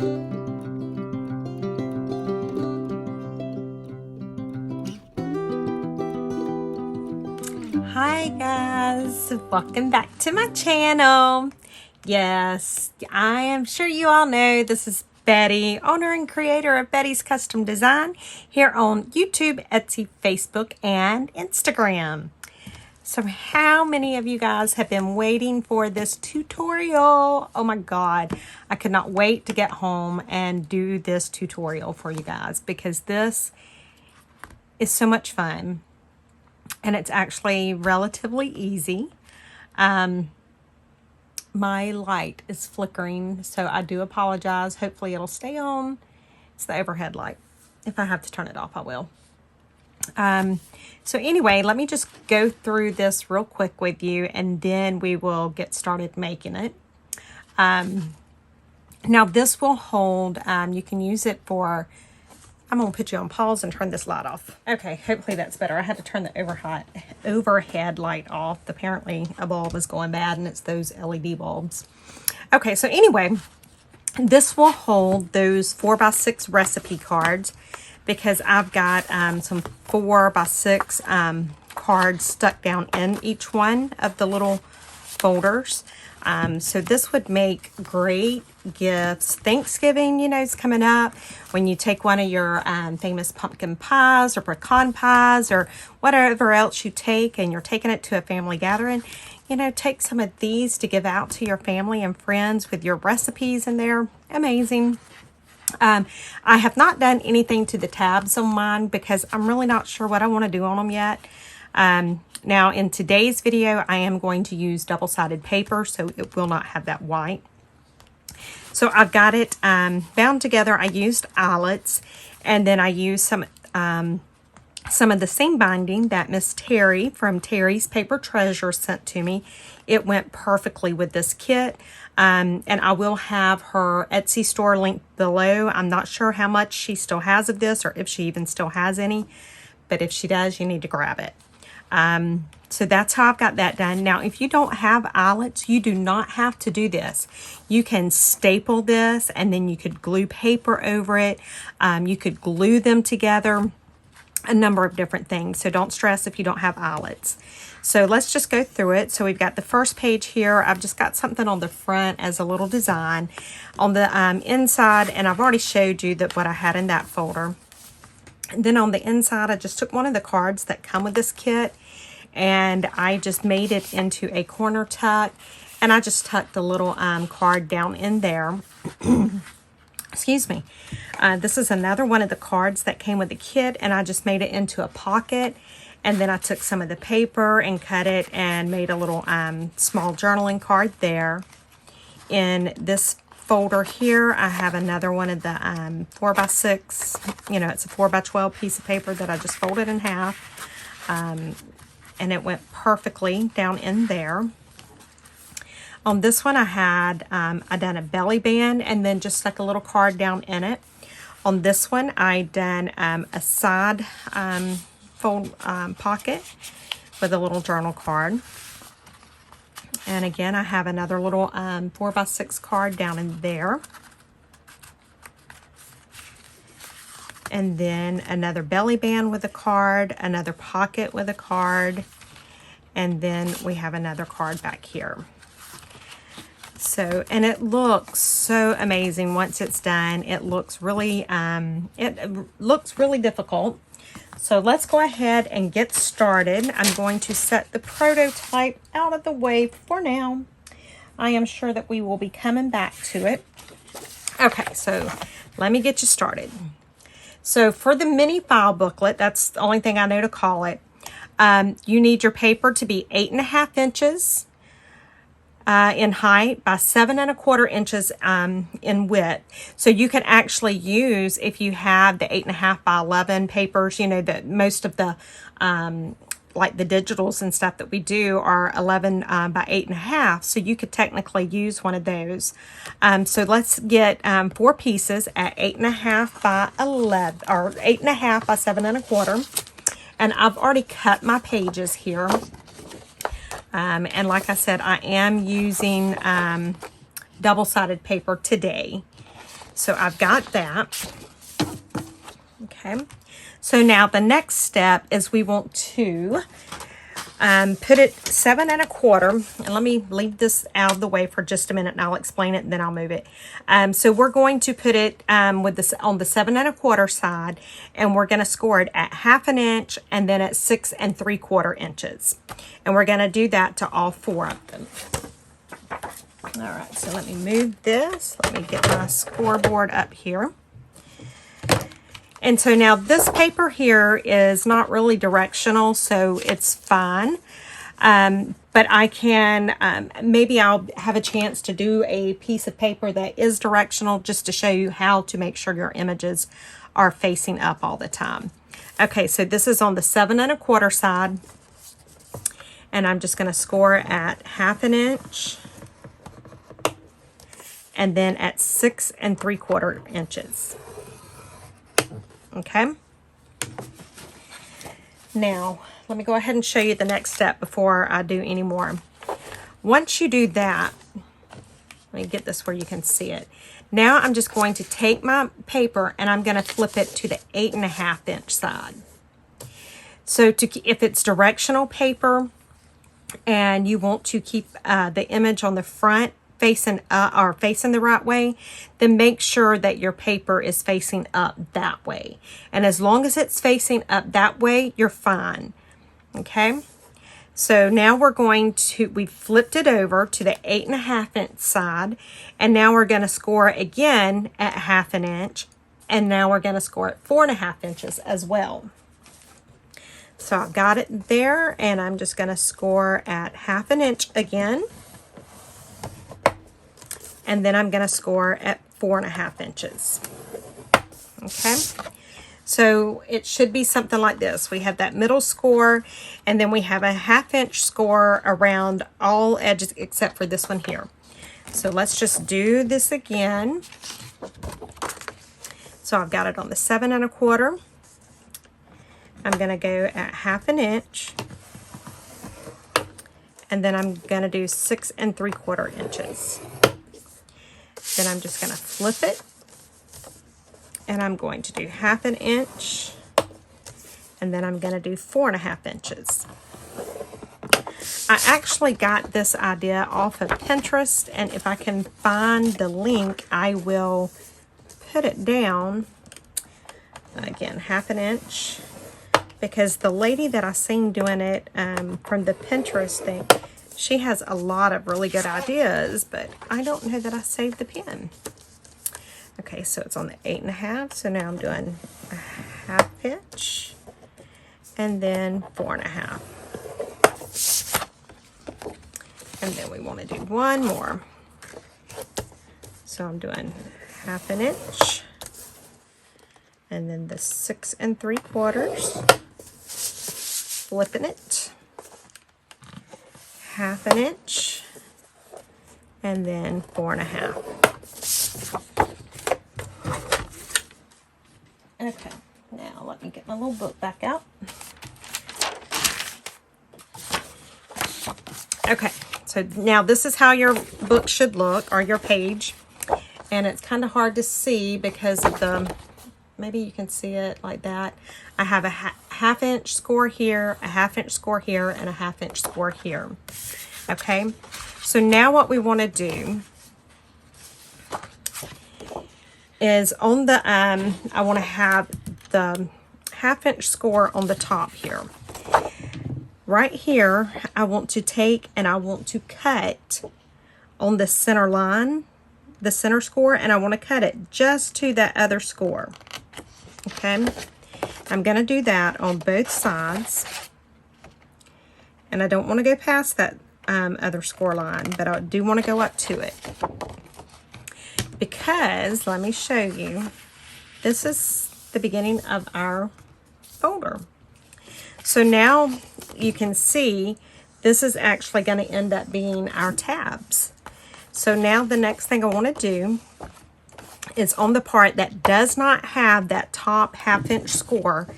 Hi guys, welcome back to my channel. Yes, I am sure you all know this is Betty, owner and creator of Betty's Custom Design here on YouTube, Etsy, Facebook, and Instagram. So how many of you guys have been waiting for this tutorial? Oh my God, I could not wait to get home and do this tutorial for you guys because this is so much fun. And it's actually relatively easy. My light is flickering, so I do apologize. Hopefully it'll stay on. It's the overhead light. If I have to turn it off, I will. So anyway, let me just go through this real quick with you, and then we will get started making it. Now this will hold, you can use it for, I'm going to put you on pause and turn this light off. Okay, hopefully that's better. I had to turn the overhead light off. Apparently a bulb is going bad and it's those LED bulbs. Okay, so anyway, this will hold those 4x6 recipe cards because I've got some 4x6 cards stuck down in each one of the little folders. So this would make great gifts. Thanksgiving, you know, is coming up. When you take one of your famous pumpkin pies or pecan pies or whatever else you take and you're taking it to a family gathering, you know, take some of these to give out to your family and friends with your recipes in there. Amazing. I have not done anything to the tabs on mine because I'm really not sure what I want to do on them yet. Now in today's video, I am going to use double-sided paper, so it will not have that white. So I've got it bound together. I used eyelets, and then I used some of the seam binding that Miss Terry from Terry's Paper Treasure sent to me. It went perfectly with this kit, and I will have her Etsy store link below. I'm not sure how much she still has of this or if she even still has any, but if she does, you need to grab it. So that's how I've got that done. Now, if you don't have eyelets, you do not have to do this. You can staple this and then you could glue paper over it. You could glue them together, a number of different things. So don't stress if you don't have eyelets. So let's just go through it. So we've got the first page here. I've just got something on the front as a little design on the inside, and I've already showed you that what I had in that folder. And then on the inside, I just took one of the cards that come with this kit and I just made it into a corner tuck, and I just tucked the little card down in there. Excuse me. This is another one of the cards that came with the kit, and I just made it into a pocket, and then I took some of the paper and cut it and made a little small journaling card there. In this folder here, I have another one of the 4x6, you know, it's a 4x12 piece of paper that I just folded in half, and it went perfectly down in there. On this one, I done a belly band and then just stuck a little card down in it. On this one, I done a side fold pocket with a little journal card. And again, I have another little 4x6 card down in there. And then another belly band with a card, another pocket with a card, and then we have another card back here. So, and it looks so amazing once it's done. It looks really difficult. So let's go ahead and get started. I'm going to set the prototype out of the way for now. I am sure that we will be coming back to it. Okay, so let me get you started. So for the mini file booklet, that's the only thing I know to call it, you need your paper to be 8.5 inches in height by 7.25 inches in width. So you can actually use, if you have the 8.5 by 11 papers, you know, that most of the like the digitals and stuff that we do are 11 by 8.5. So you could technically use one of those. So let's get 4 pieces at 8.5 by 11 or 8.5 by 7.25. And I've already cut my pages here. And like I said, I am using double-sided paper today. So I've got that. Okay. So now the next step is we want to put it 7 1/4, and let me leave this out of the way for just a minute and I'll explain it and then I'll move it. So we're going to put it with this on the 7 1/4 side, and we're going to score it at 1/2 inch and then at 6 3/4 inches. And we're going to do that to all 4 of them. All right, so let me move this. Let me get my scoreboard up here. And so now this paper here is not really directional, so it's fine. But I can, maybe I'll have a chance to do a piece of paper that is directional just to show you how to make sure your images are facing up all the time. Okay, so this is on the 7 1/4 side. And I'm just going to score at 1/2 inch. And then at 6 3/4 inches. Okay. Now, let me go ahead and show you the next step before I do any more. Once you do that, let me get this where you can see it. Now I'm just going to take my paper and I'm going to flip it to the 8 1/2 inch side. So if it's directional paper and you want to keep the image on the front facing the right way, then make sure that your paper is facing up that way. And as long as it's facing up that way, you're fine. Okay. So now we flipped it over to the 8 1/2 inch side, and now we're going to score again at 1/2 inch, and now we're going to score at 4 1/2 inches as well. So I've got it there, and I'm just going to score at 1/2 inch again. And then I'm going to score at 4 1/2 inches. Okay. So it should be something like this. We have that middle score, and then we have a 1/2 inch score around all edges except for this one here. So let's just do this again. So I've got it on the 7 1/4. I'm going to go at 1/2 inch. And then I'm going to do 6 3/4 inches. Then I'm just going to flip it. And I'm going to do 1/2 inch. And then I'm going to do 4 1/2 inches. I actually got this idea off of Pinterest, and if I can find the link, I will put it down. Again, 1/2 inch. Because the lady that I seen doing it from the Pinterest thing, she has a lot of really good ideas, but I don't know that I saved the pen. Okay, so it's on the 8 1/2. So now I'm doing a 1/2 inch and then 4 1/2. And then we want to do one more. So I'm doing 1/2 inch and then the 6 3/4. Flipping it. 1/2 inch and then 4 1/2. Okay, now let me get my little book back out. Okay, so now this is how your book should look, or your page, and it's kind of hard to see because of the, maybe you can see it like that. I have a 1/2 inch score here, a 1/2 inch score here, and a 1/2 inch score here. Okay, so now what we want to do is on the, I want to have the 1/2 inch score on the top here. Right here, I want to take and I want to cut on the center line, the center score, and I want to cut it just to that other score. Okay, I'm going to do that on both sides, and I don't want to go past that other score line, but I do want to go up to it, because let me show you, this is the beginning of our folder. So now you can see this is actually going to end up being our tabs. So now the next thing I want to do is on the part that does not have that top 1/2 inch score,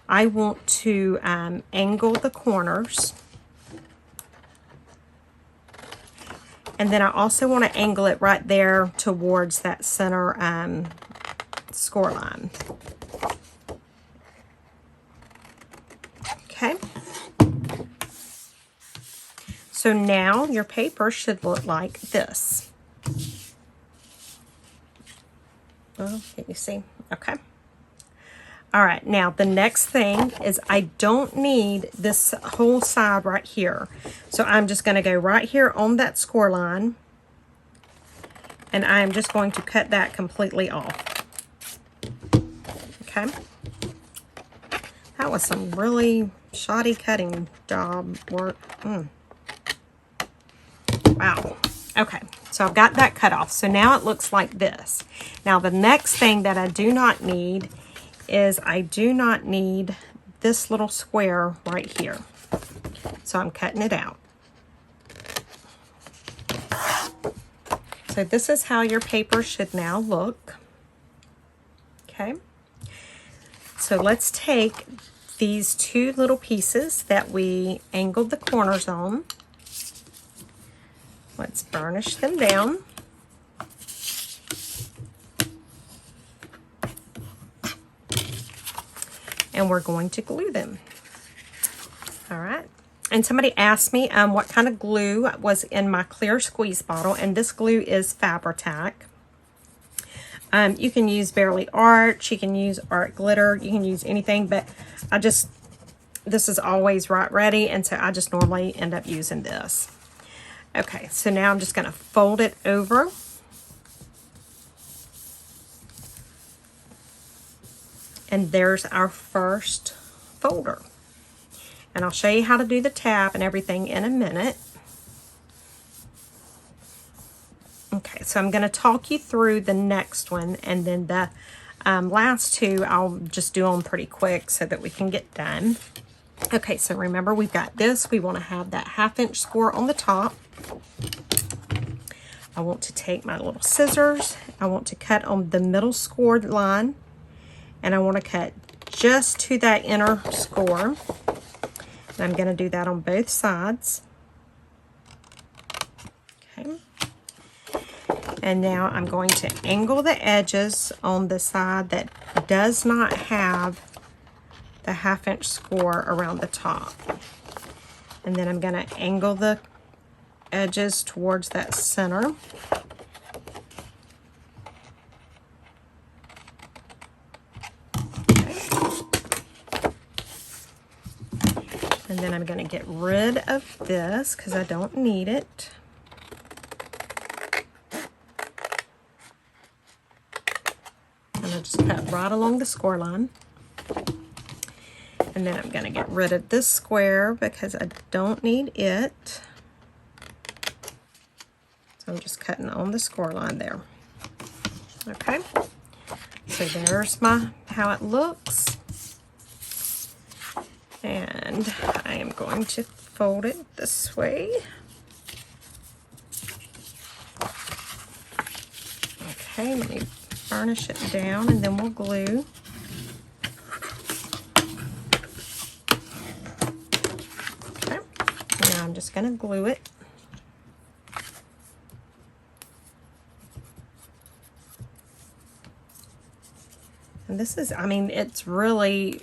I want to angle the corners. And then I also want to angle it right there towards that center score line. Okay. So now your paper should look like this. Oh, can you see? Okay. All right, now the next thing is I don't need this whole side right here. So I'm just going to go right here on that score line, and I'm just going to cut that completely off. Okay. That was some really shoddy cutting job work. Wow. Okay, so I've got that cut off. So now it looks like this. Now the next thing that I do not need is I do not need this little square right here. So I'm cutting it out. So this is how your paper should now look. Okay. So let's take these two little pieces that we angled the corners on. Let's burnish them down. And we're going to glue them. All right. And somebody asked me what kind of glue was in my clear squeeze bottle, and this glue is Fabri-Tac. You can use Bearly Art, you can use Art Glitter, you can use anything, but this is always right ready, and so I just normally end up using this. Okay, so now I'm just going to fold it over. And there's our first folder. And I'll show you how to do the tab and everything in a minute. Okay, so I'm going to talk you through the next one, and then the last two I'll just do them pretty quick so that we can get done. Okay, so remember we've got this. We want to have that 1/2 inch score on the top. I want to take my little scissors. I want to cut on the middle scored line. And I want to cut just to that inner score. And I'm going to do that on both sides. Okay. And now I'm going to angle the edges on the side that does not have the 1/2 inch score around the top. And then I'm going to angle the edges towards that center. And then I'm going to get rid of this because I don't need it. And I'll just cut right along the score line. And then I'm going to get rid of this square because I don't need it. So I'm just cutting on the score line there. Okay. So there's how it looks. And I am going to fold it this way. Okay, let me burnish it down and then we'll glue. Okay, now I'm just going to glue it. And this is, I mean, it's really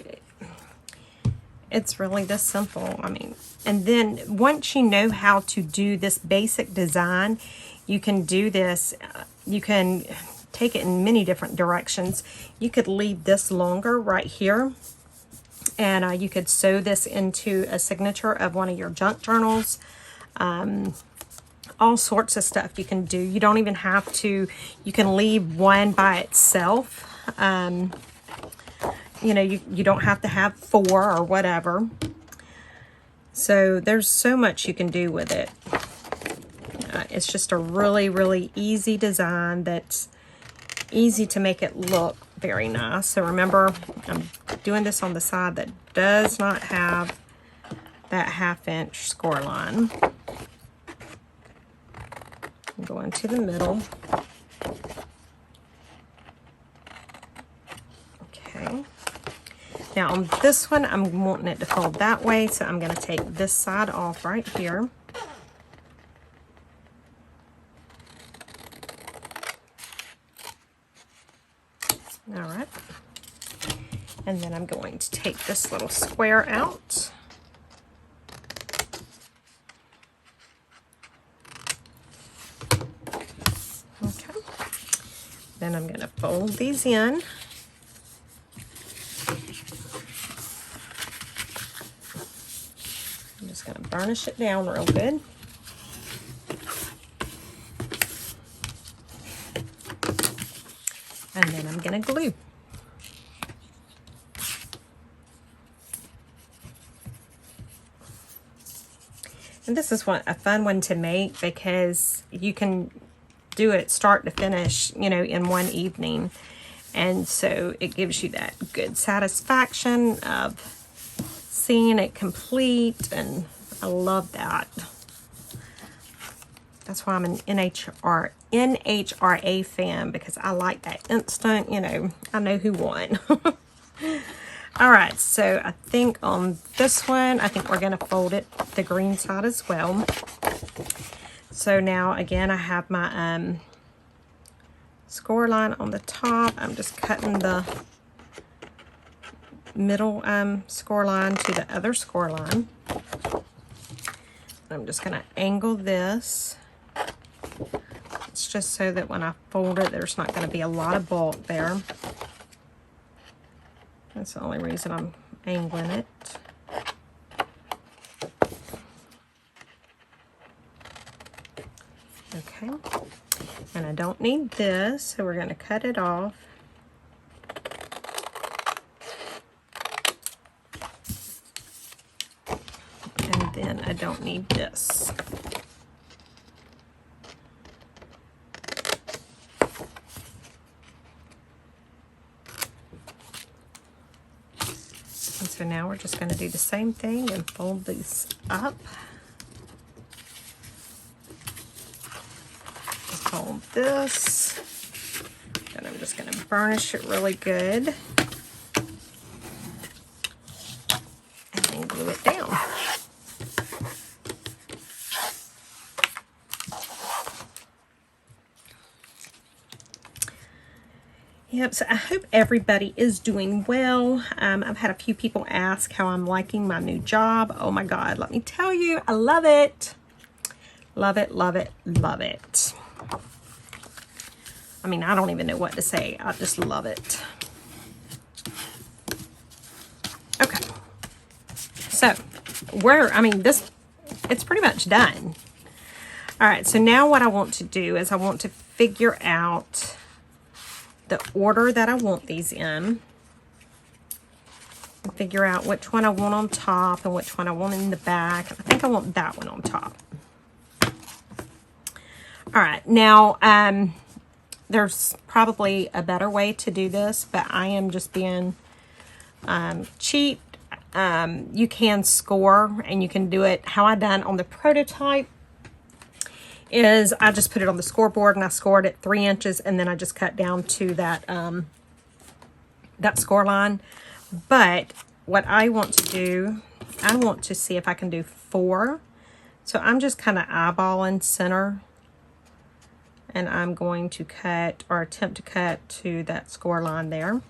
this simple. I mean, and then once you know how to do this basic design, you can do this, you can take it in many different directions. You could leave this longer right here, and you could sew this into a signature of one of your junk journals. All sorts of stuff you can do. You don't even have to, you can leave one by itself. You know, you don't have to have 4 or whatever. So there's so much you can do with it. It's just a really, really easy design that's easy to make it look very nice. So remember, I'm doing this on the side that does not have that 1/2 inch score line. I'm going to the middle. Okay. Now on this one, I'm wanting it to fold that way, so I'm going to take this side off right here. All right. And then I'm going to take this little square out. Okay. Then I'm going to fold these in. I'm just going to burnish it down real good. And then I'm going to glue. And this is a fun one to make because you can do it start to finish, you know, in one evening. And so it gives you that good satisfaction of seeing it complete, and I love that. That's why I'm an NHRA fan, because I like that instant, you know, I know who won. All right, so I think on this one, I think we're going to fold it the green side as well. So now, again, I have my score line on the top. I'm just cutting the middle score line to the other score line. I'm just going to angle this. It's just so that when I fold it, there's not going to be a lot of bulk there. That's the only reason I'm angling it. Okay. And I don't need this, so we're going to cut it off. And then I don't need this. And so now we're just going to do the same thing and fold these up. Fold this. And I'm just going to burnish it really good. And then glue it down. Yep, so I hope everybody is doing well. I've had a few people ask how I'm liking my new job. Oh my God, let me tell you, I love it. Love it, love it, love it. I mean, I don't even know what to say. I just love it. Okay. So, it's pretty much done. All right, so now what I want to do is I want to figure out the order that I want these in. And figure out which one I want on top and which one I want in the back. I think I want that one on top. All right, now there's probably a better way to do this, but I am just being cheap. You can score, and you can do it how I done on the prototype. Is I just put it on the scoreboard and I scored it 3 inches, and then I just cut down to that that score line. But what I want to do, I want to see if I can do 4. So I'm just kind of eyeballing center, and I'm going to cut, or attempt to cut, to that score line there.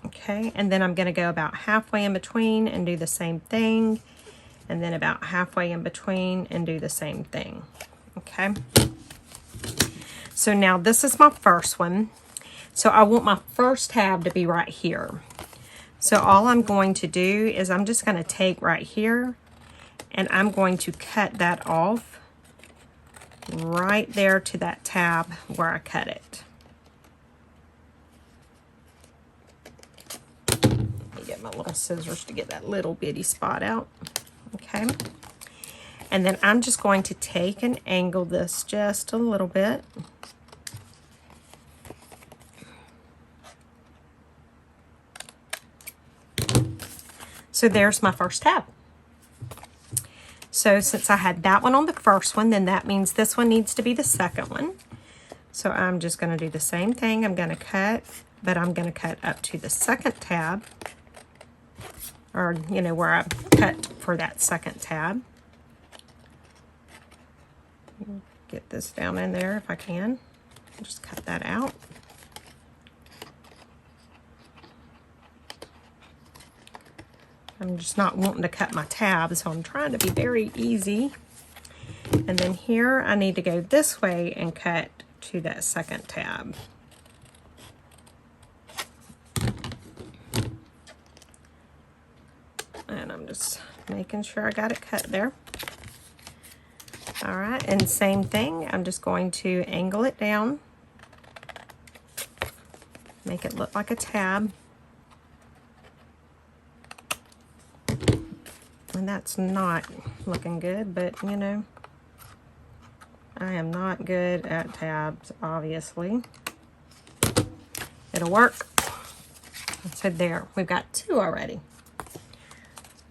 Okay, and then I'm going to go about halfway in between and do the same thing. And then about halfway in between and do the same thing. Okay. So now this is my first one. So I want my first tab to be right here. So all I'm going to do is I'm just going to take right here and I'm going to cut that off right there to that tab where I cut it. Let me get my little scissors to get that little bitty spot out. Okay, and then I'm just going to take and angle this just a little bit. So there's my first tab. So since I had that one on the first one, then that means this one needs to be the second one. So I'm just going to do the same thing. I'm going to cut, but I'm going to cut up to the second tab. Or, you know, where I cut for that second tab. Get this down in there if I can. Just cut that out. I'm just not wanting to cut my tab, so I'm trying to be very easy. And then here I need to go this way and cut to that second tab. And I'm just making sure I got it cut there. All right, and same thing, I'm just going to angle it down, make it look like a tab. And that's not looking good, but you know, I am not good at tabs, obviously. It'll work. So there, we've got 2 already.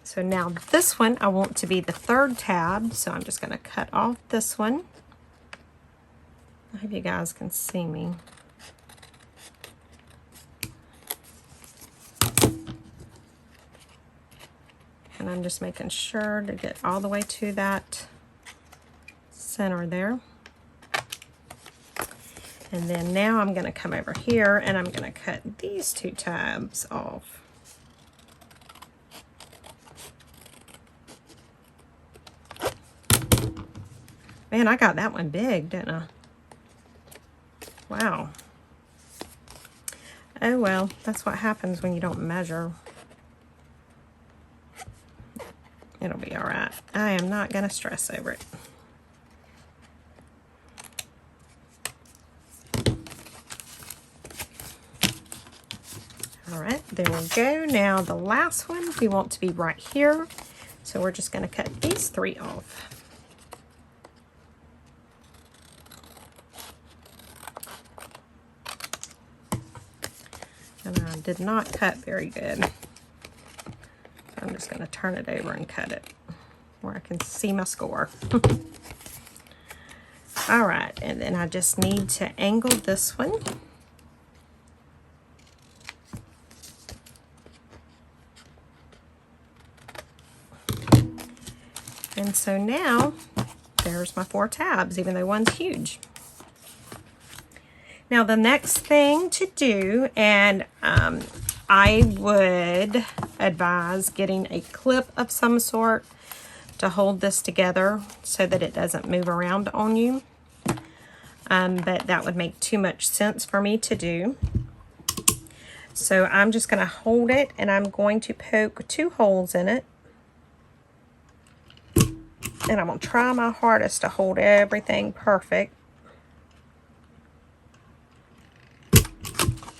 So now this one, I want to be the 3rd tab, so I'm just gonna cut off this one. I hope you guys can see me. And I'm just making sure to get all the way to that center there. And then now I'm going to come over here and I'm going to cut these 2 tabs off. Man, I got that one big, didn't I? Wow. Oh well, that's what happens when you don't measure. It'll be all right. I am not going to stress over it. All right, there we go. Now the last one we want to be right here. So we're just going to cut these 3 off. And I did not cut very good. I'm just going to turn it over and cut it where I can see my score. All right, and then I just need to angle this one. And so now there's my 4 tabs, even though one's huge. Now the next thing to do, and I would advise getting a clip of some sort to hold this together so that it doesn't move around on you. But that would make too much sense for me to do. So I'm just going to hold it and I'm going to poke 2 holes in it. And I'm going to try my hardest to hold everything perfect.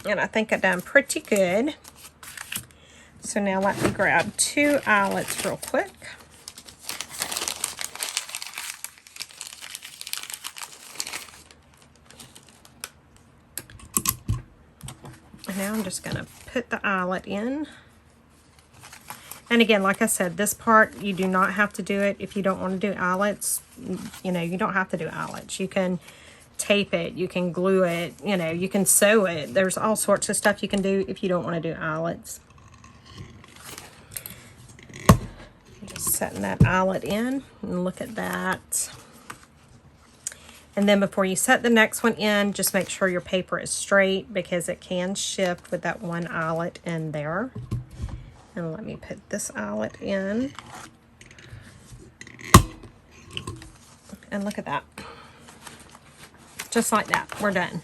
And I think I've done pretty good. So now let me grab 2 eyelets real quick. And now I'm just going to put the eyelet in. And again, like I said, this part, you do not have to do it if you don't want to do eyelets. You know, you don't have to do eyelets. You can tape it, you can glue it, you know, you can sew it. There's all sorts of stuff you can do if you don't want to do eyelets. Just setting that eyelet in and look at that. And then before you set the next one in, just make sure your paper is straight because it can shift with that one eyelet in there. And let me put this eyelet in. And look at that. Just like that, we're done.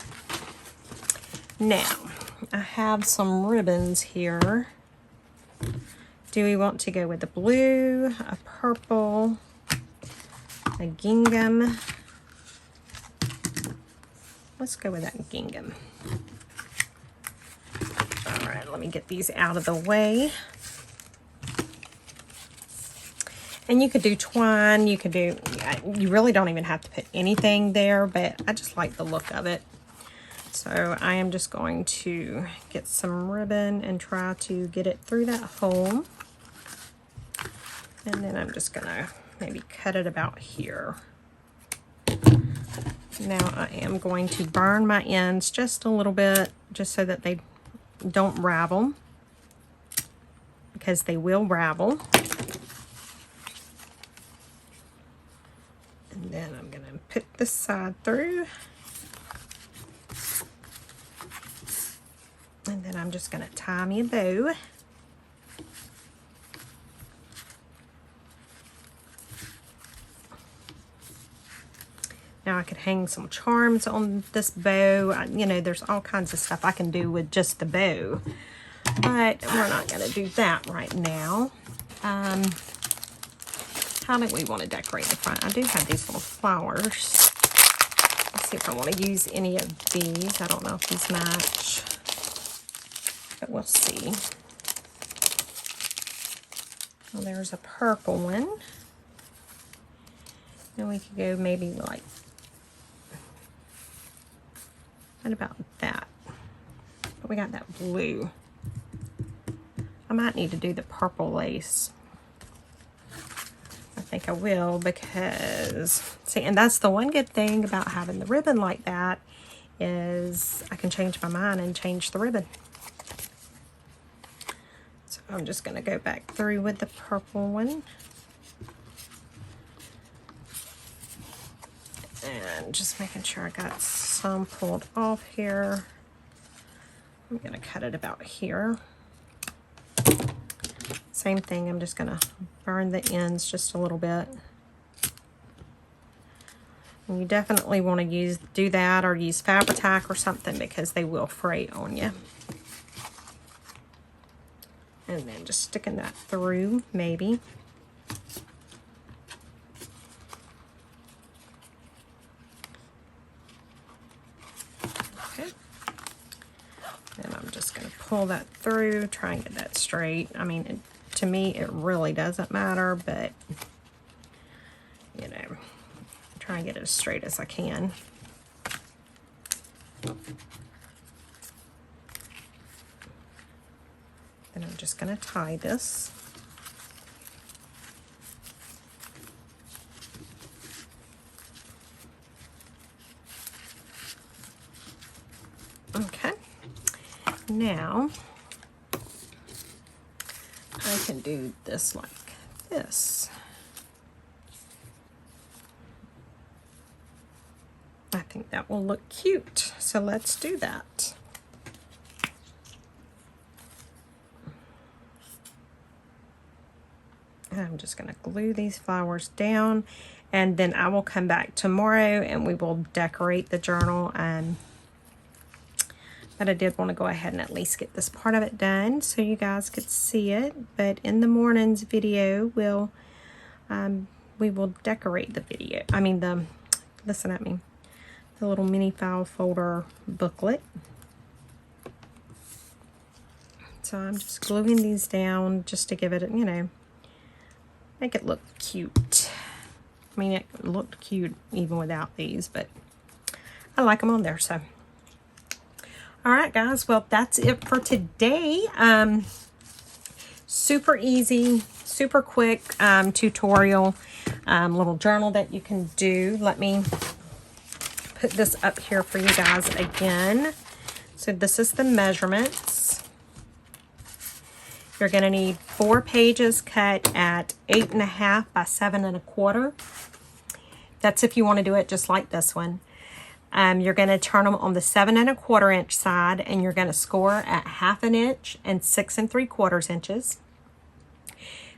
Now, I have some ribbons here. Do we want to go with the blue, a purple, a gingham? Let's go with that gingham. All right, let me get these out of the way. And you could do twine, you could do, you really don't even have to put anything there, but I just like the look of it. So I am just going to get some ribbon and try to get it through that hole. And then I'm just gonna maybe cut it about here. Now I am going to burn my ends just a little bit, just so that they don't ravel, because they will ravel. And then I'm going to put this side through. And then I'm just going to tie me a bow. Now I could hang some charms on this bow. You know, there's all kinds of stuff I can do with just the bow. But we're not going to do that right now. How do we want to decorate the front? I do have these little flowers. Let's see if I want to use any of these. I don't know if these match, but we'll see. Well, there's a purple one. And we could go maybe like, what about that? But we got that blue. I might need to do the purple lace. I think I will, because, see, and that's the one good thing about having the ribbon like that, is I can change my mind and change the ribbon. So I'm just going to go back through with the purple one. And just making sure I got some pulled off here. I'm going to cut it about here. Same thing, I'm just going to burn the ends just a little bit. And you definitely want to do that or use Fabri-Tac or something, because they will fray on you. And then just sticking that through, maybe. Okay. And I'm just going to pull that through, try and get that straight. I mean, to me, it really doesn't matter, but, you know, try and get it as straight as I can. Then I'm just going to tie this. Okay. Now, I can do this like this. I think that will look cute. So let's do that. I'm just going to glue these flowers down, and then I will come back tomorrow and we will decorate the journal. But I did want to go ahead and at least get this part of it done so you guys could see it. But in the morning's video, we will decorate the video. I mean, listen at me, the little mini file folder booklet. So I'm just gluing these down just to give it, you know, make it look cute. I mean, it looked cute even without these, but I like them on there, so. All right, guys, well, that's it for today. Super easy, super quick tutorial, little journal that you can do. Let me put this up here for you guys again. So this is the measurements. You're going to need 4 pages cut at 8.5 by 7.25. That's if you want to do it just like this one. You're going to turn them on the 7.25 inch side, and you're going to score at 1/2 inch and 6 3/4 inches.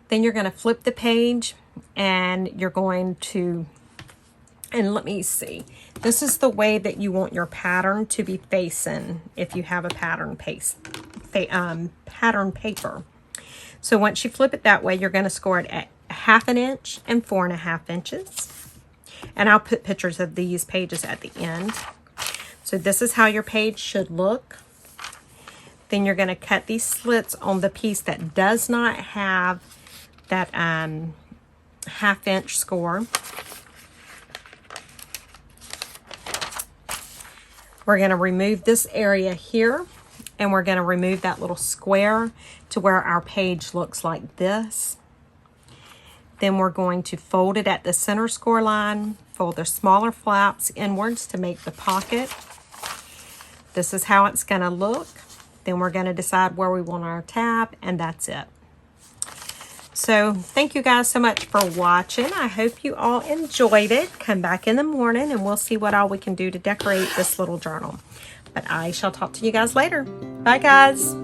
Then you're going to flip the page, and you're going to, and let me see, this is the way that you want your pattern to be facing if you have a pattern paper. So once you flip it that way, you're going to score it at 1/2 inch and 4.5 inches. And I'll put pictures of these pages at the end. So this is how your page should look. Then you're going to cut these slits on the piece that does not have that 1/2 inch score. We're going to remove this area here, and we're going to remove that little square to where our page looks like this. Then we're going to fold it at the center score line, fold the smaller flaps inwards to make the pocket. This is how it's going to look. Then we're going to decide where we want our tab, and that's it. So thank you guys so much for watching. I hope you all enjoyed it. Come back in the morning and we'll see what all we can do to decorate this little journal. But I shall talk to you guys later. Bye, guys.